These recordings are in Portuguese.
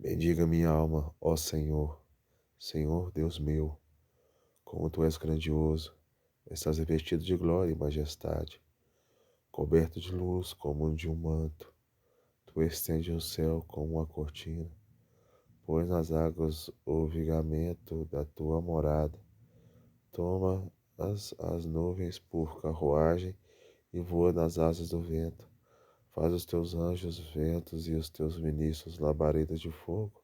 Bendiga minha alma, ó Senhor, Senhor Deus meu, como tu és grandioso, estás revestido de glória e majestade, coberto de luz como de um manto, tu estendes o céu como uma cortina, pões nas águas o vigamento da tua morada, toma as nuvens por carruagem e voa nas asas do vento, faz os teus anjos ventos e os teus ministros labaredas de fogo,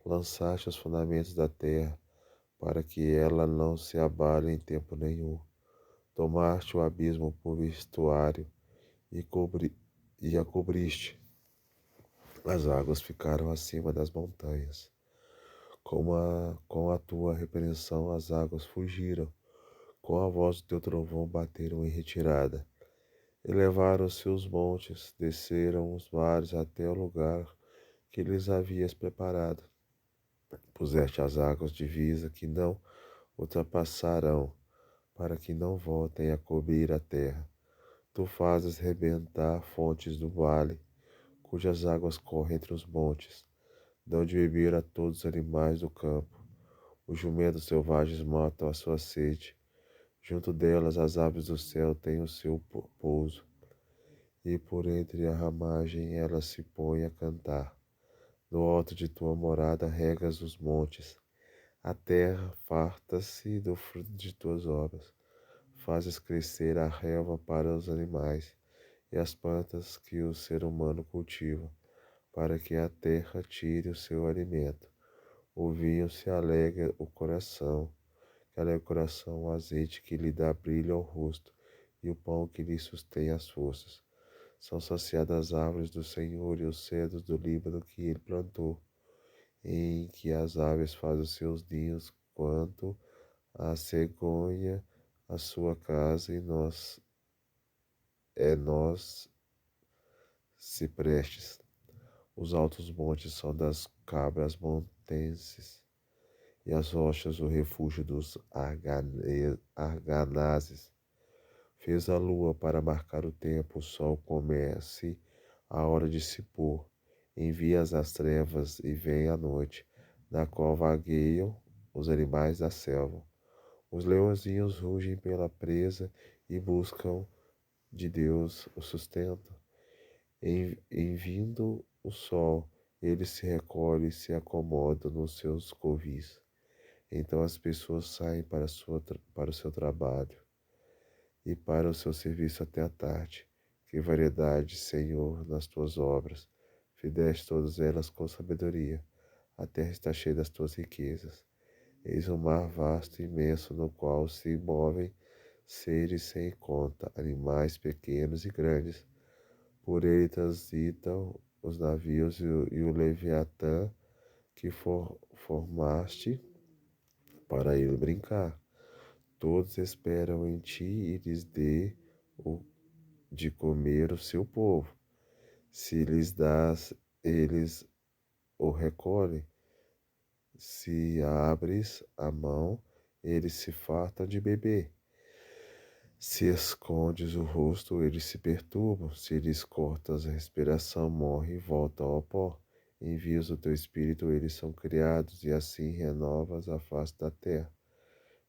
lançaste os fundamentos da terra, para que ela não se abale em tempo nenhum. Tomaste o abismo por vestuário e, e a cobriste. As águas ficaram acima das montanhas. Com a tua repreensão as águas fugiram. Com a voz do teu trovão bateram em retirada. Elevaram os seus montes, desceram os mares até o lugar que lhes havias preparado. Puseste as águas de divisa que não ultrapassarão, para que não voltem a cobrir a terra. Tu fazes rebentar fontes do vale, cujas águas correm entre os montes. Dão de beber a todos os animais do campo. Os jumentos selvagens matam a sua sede. Junto delas as aves do céu têm o seu pouso. E por entre a ramagem elas se põem a cantar. No alto de tua morada regas os montes. A terra farta-se do fruto de tuas obras. Fazes crescer a relva para os animais e as plantas que o ser humano cultiva, para que a terra tire o seu alimento. O vinho se alegra o coração, que alegra o coração o azeite que lhe dá brilho ao rosto e o pão que lhe sustém as forças. São saciadas as árvores do Senhor e os cedros do Líbano que ele plantou, em que as aves fazem os seus ninhos, quanto a cegonha a sua casa, e nós ciprestes. Os altos montes são das cabras montenses, e as rochas o refúgio dos arganazes. Fez a lua para marcar o tempo, o sol comece a hora de se pôr. Envia as trevas e vem a noite, na qual vagueiam os animais da selva. Os leõezinhos rugem pela presa e buscam de Deus o sustento. Em vindo o sol, ele se recolhe e se acomoda nos seus covis. Então as pessoas saem para o seu trabalho e para o seu serviço até a tarde. Que variedade, Senhor, nas tuas obras! Fideste todas elas com sabedoria. A terra está cheia das tuas riquezas. Eis um mar vasto e imenso, no qual se movem seres sem conta, animais pequenos e grandes. Por ele transitam os navios e o Leviatã que formaste para ele brincar. Todos esperam em ti e lhes dê o de comer o seu povo. Se lhes dás, eles o recolhem. Se abres a mão, eles se fartam de beber. Se escondes o rosto, eles se perturbam. Se lhes cortas a respiração, morrem e voltam ao pó. Envias o teu espírito, eles são criados, e assim renovas a face da terra.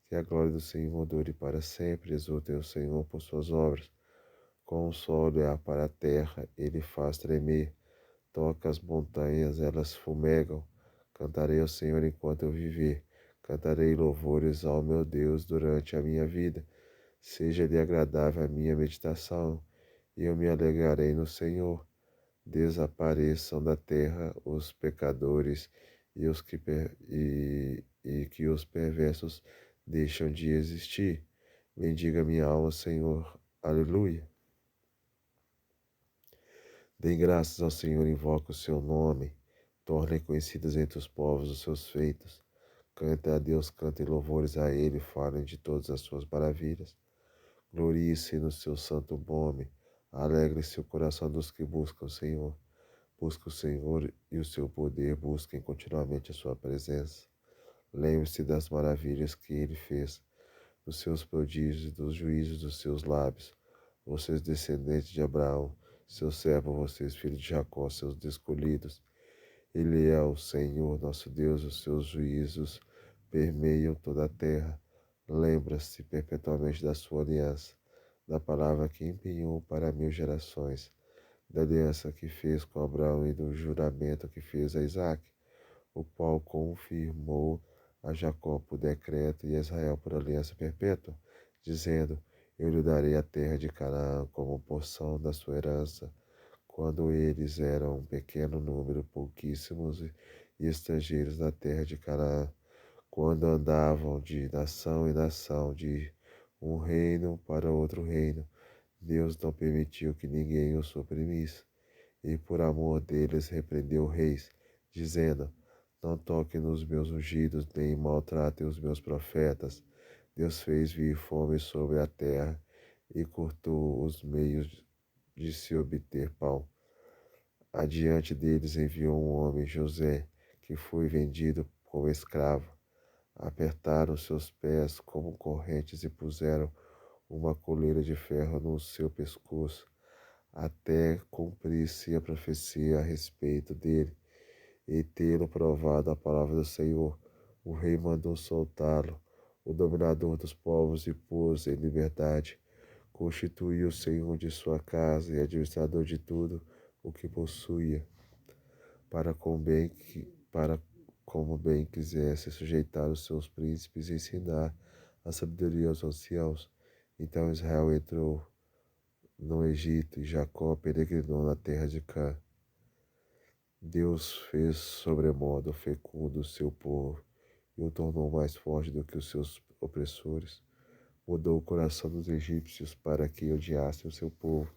Que a glória do Senhor dure para sempre. Exultem o Senhor por suas obras. Com o sol olhar para a terra, ele faz tremer. Toca as montanhas, elas fumegam. Cantarei ao Senhor enquanto eu viver. Cantarei louvores ao meu Deus durante a minha vida. Seja-lhe agradável a minha meditação, e eu me alegrarei no Senhor. Desapareçam da terra os pecadores e que os perversos deixam de existir. Bendiga minha alma, Senhor. Aleluia. Dêem graças ao Senhor, invoque o seu nome. Tornem conhecidos entre os povos os seus feitos. Cantem a Deus, cantem louvores a Ele, falem de todas as suas maravilhas. Glorie-se no seu santo nome. Alegre-se o coração dos que buscam o Senhor. Busque o Senhor e o seu poder, busquem continuamente a sua presença. Lembre-se das maravilhas que Ele fez, dos seus prodígios e dos juízos dos seus lábios. Vocês, descendentes de Abraão, seu servo, vocês, filhos de Jacó, seus escolhidos. Ele é o Senhor nosso Deus, os seus juízos permeiam toda a terra. Lembra-se perpetuamente da sua aliança, da palavra que empenhou para 1000 gerações, da aliança que fez com Abraão e do juramento que fez a Isaque, o qual confirmou a Jacó por decreto e a Israel por aliança perpétua, dizendo: Eu lhe darei a terra de Canaã como porção da sua herança, quando eles eram um pequeno número, pouquíssimos e estrangeiros na terra de Canaã, quando andavam de nação em nação, de um reino para outro reino. Deus não permitiu que ninguém os oprimisse, e por amor deles repreendeu reis, dizendo: Não toquem nos meus ungidos, nem maltratem os meus profetas. Deus fez vir fome sobre a terra e cortou os meios de se obter pão. Adiante deles enviou um homem, José, que foi vendido como escravo. Apertaram seus pés como correntes e puseram uma coleira de ferro no seu pescoço, até cumprir-se a profecia a respeito dele. E tê-lo provado a palavra do Senhor, o rei mandou soltá-lo, o dominador dos povos, e pôs em liberdade. Constituiu o senhor de sua casa e administrador de tudo o que possuía, para como bem quisesse sujeitar os seus príncipes e ensinar a sabedoria aos anciãos. Então Israel entrou no Egito e Jacó peregrinou na terra de Cã. Deus fez sobremodo fecundo o seu povo e o tornou mais forte do que os seus opressores. Mudou o coração dos egípcios para que odiassem o seu povo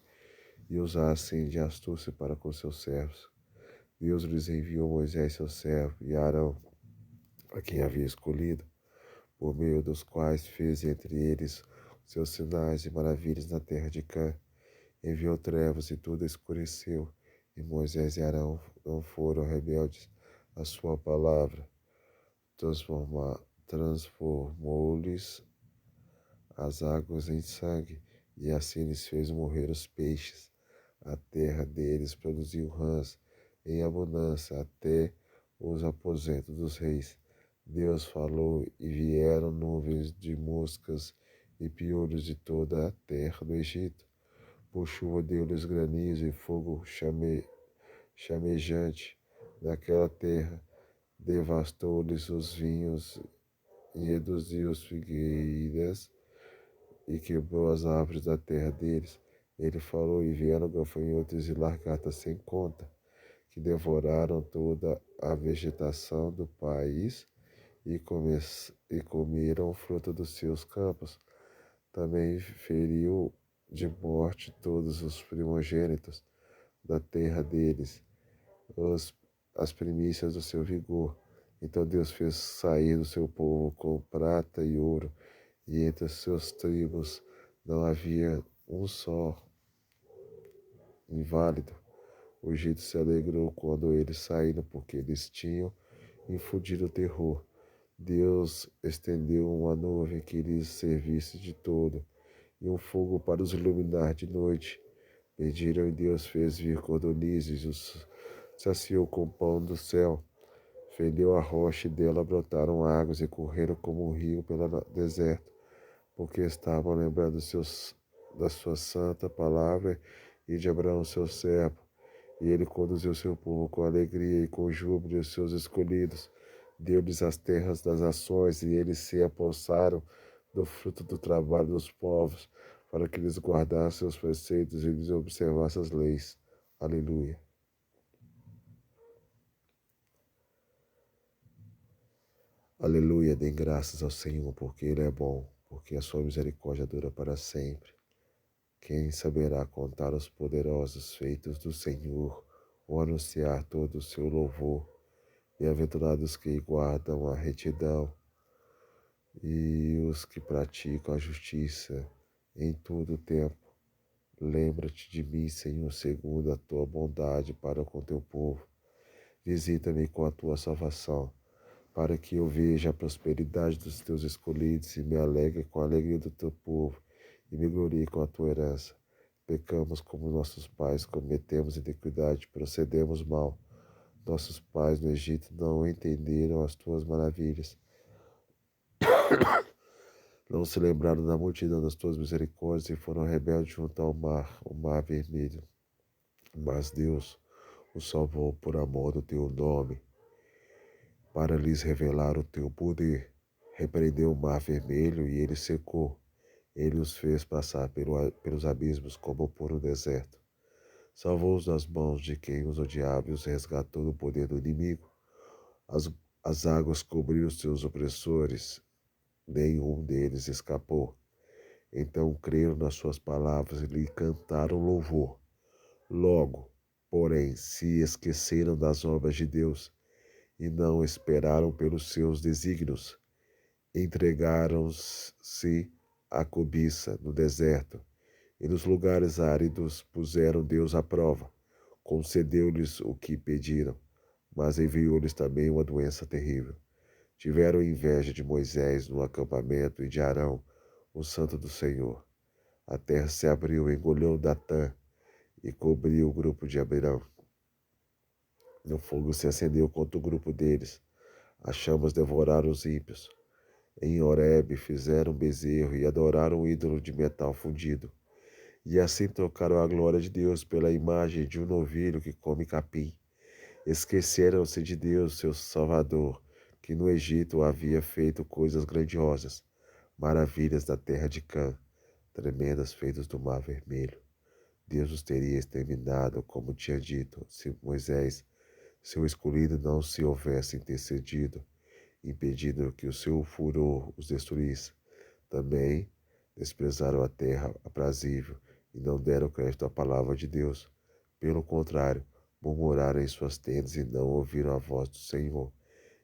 e usassem de astúcia para com seus servos. Deus lhes enviou Moisés, seu servo, e Arão, a quem havia escolhido, por meio dos quais fez entre eles seus sinais e maravilhas na terra de Cã. Enviou trevas e tudo escureceu, e Moisés e Arão não foram rebeldes à sua palavra. Transformou-lhes as águas em sangue, e assim lhes fez morrer os peixes. A terra deles produziu rãs em abundância até os aposentos dos reis. Deus falou e vieram nuvens de moscas e piolhos de toda a terra do Egito. Por chuva deu-lhes granizo e fogo chamejante naquela terra. Devastou-lhes os vinhos e reduziu as figueiras e quebrou as árvores da terra deles. Ele falou e vieram gafanhotos e lagartas sem conta, que devoraram toda a vegetação do país e comeram o fruto dos seus campos. Também feriu de morte todos os primogênitos da terra deles, as primícias do seu vigor. Então Deus fez sair do seu povo com prata e ouro, e entre as suas tribos não havia um só inválido. O Egito se alegrou quando eles saíram, porque eles tinham infundido terror. Deus estendeu uma nuvem que lhes servisse de todo, e um fogo para os iluminar de noite. Pediram e Deus fez vir cordonizes, os saciou com pão do céu. Fendeu a rocha e dela brotaram águas e correram como um rio pelo deserto, porque estavam lembrando da sua santa palavra e de Abraão seu servo. E ele conduziu seu povo com alegria e com júbilo, e os seus escolhidos. Deu-lhes as terras das nações, e eles se apossaram do fruto do trabalho dos povos, para que eles guardassem os preceitos e lhes observassem as leis. Aleluia. Aleluia, dêem graças ao Senhor, porque Ele é bom, porque a sua misericórdia dura para sempre. Quem saberá contar os poderosos feitos do Senhor, ou anunciar todo o seu louvor? Bem-aventurados que guardam a retidão e os que praticam a justiça em todo o tempo. Lembra-te de mim, Senhor, segundo a tua bondade para com teu povo. Visita-me com a tua salvação, para que eu veja a prosperidade dos teus escolhidos e me alegre com a alegria do teu povo e me glorie com a tua herança. Pecamos como nossos pais, cometemos iniquidade, procedemos mal. Nossos pais no Egito não entenderam as tuas maravilhas, não se lembraram da multidão das tuas misericórdias e foram rebeldes junto ao mar, o mar vermelho. Mas Deus os salvou por amor do teu nome, para lhes revelar o teu poder. Repreendeu o mar vermelho e ele secou. Ele os fez passar pelos abismos como por um deserto. Salvou-os das mãos de quem os odiava e os resgatou do poder do inimigo. As, as águas cobriram os seus opressores, nenhum deles escapou. Então creram nas suas palavras e lhe cantaram louvor. Logo, porém, se esqueceram das obras de Deus e não esperaram pelos seus desígnios. Entregaram-se à cobiça no deserto e nos lugares áridos puseram Deus à prova. Concedeu-lhes o que pediram, mas enviou-lhes também uma doença terrível. Tiveram inveja de Moisés no acampamento e de Arão, o santo do Senhor. A terra se abriu, engoliu Datã e cobriu o grupo de Abirão. O fogo se acendeu contra o grupo deles. As chamas devoraram os ímpios. Em Horebe fizeram um bezerro e adoraram um ídolo de metal fundido. E assim trocaram a glória de Deus pela imagem de um novilho que come capim. Esqueceram-se de Deus, seu Salvador, que no Egito havia feito coisas grandiosas, maravilhas da terra de Cã, tremendas feitas do Mar Vermelho. Deus os teria exterminado, como tinha dito, se Moisés, seu escolhido, não se houvesse intercedido, impedindo que o seu furor os destruísse. Também desprezaram a terra aprazível e não deram crédito à palavra de Deus. Pelo contrário, murmuraram em suas tendas e não ouviram a voz do Senhor.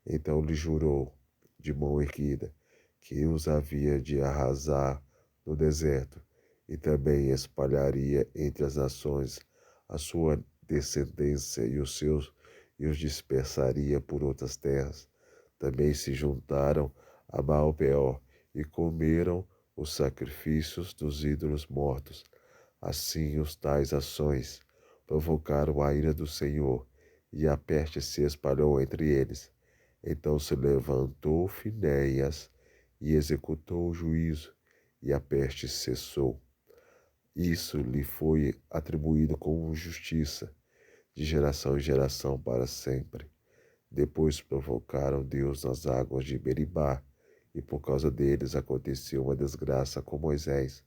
Então lhe jurou, de mão erguida, que os havia de arrasar no deserto e também espalharia entre as nações a sua descendência e os dispersaria por outras terras. Também se juntaram a Baal-peor e comeram os sacrifícios dos ídolos mortos. Assim, os tais ações provocaram a ira do Senhor, e a peste se espalhou entre eles. Então se levantou Finéias e executou o juízo, e a peste cessou. Isso lhe foi atribuído como justiça, de geração em geração para sempre. Depois provocaram Deus nas águas de Meribá, e por causa deles aconteceu uma desgraça com Moisés,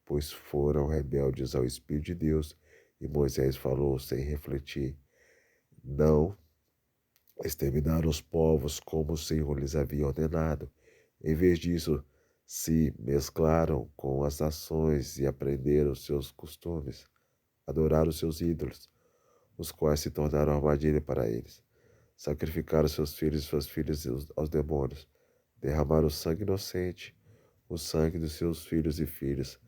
pois foram rebeldes ao Espírito de Deus, e Moisés falou sem refletir. Não exterminaram os povos como o Senhor lhes havia ordenado. Em vez disso, se mesclaram com as nações e aprenderam seus costumes, adoraram seus ídolos, os quais se tornaram armadilha para eles. Sacrificaram seus filhos e suas filhas aos demônios, derramaram sangue inocente, o sangue dos seus filhos e filhas,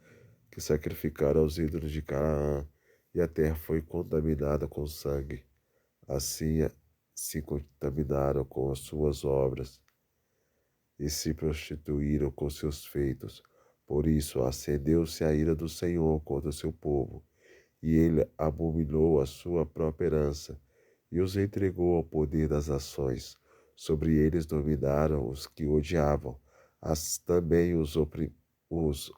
que sacrificaram aos ídolos de Canaã, e a terra foi contaminada com sangue. Assim se contaminaram com as suas obras e se prostituíram com seus feitos. Por isso acendeu-se a ira do Senhor contra o seu povo, e ele abominou a sua própria herança, e os entregou ao poder das nações. Sobre eles dominaram os que odiavam, também os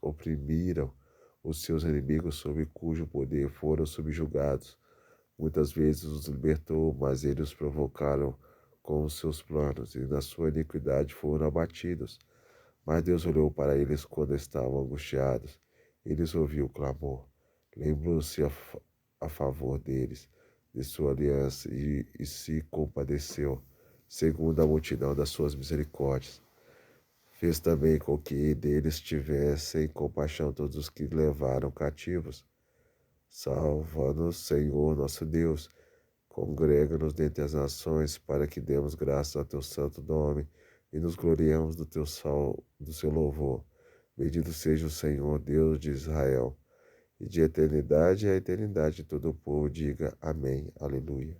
oprimiram os seus inimigos, sob cujo poder foram subjugados. Muitas vezes os libertou, mas eles os provocaram com os seus planos, e na sua iniquidade foram abatidos. Mas Deus olhou para eles quando estavam angustiados, e lhes ouviu o clamor. Lembrou-se a favor deles, de sua aliança, e se compadeceu, segundo a multidão das suas misericórdias. Fez também com que deles tivessem compaixão todos os que levaram cativos. Salva-nos, Senhor nosso Deus. Congrega-nos dentre as nações, para que demos graças ao teu santo nome e nos gloriemos do seu louvor. Bendito seja o Senhor, Deus de Israel, e de eternidade a eternidade todo o povo diga amém. Aleluia.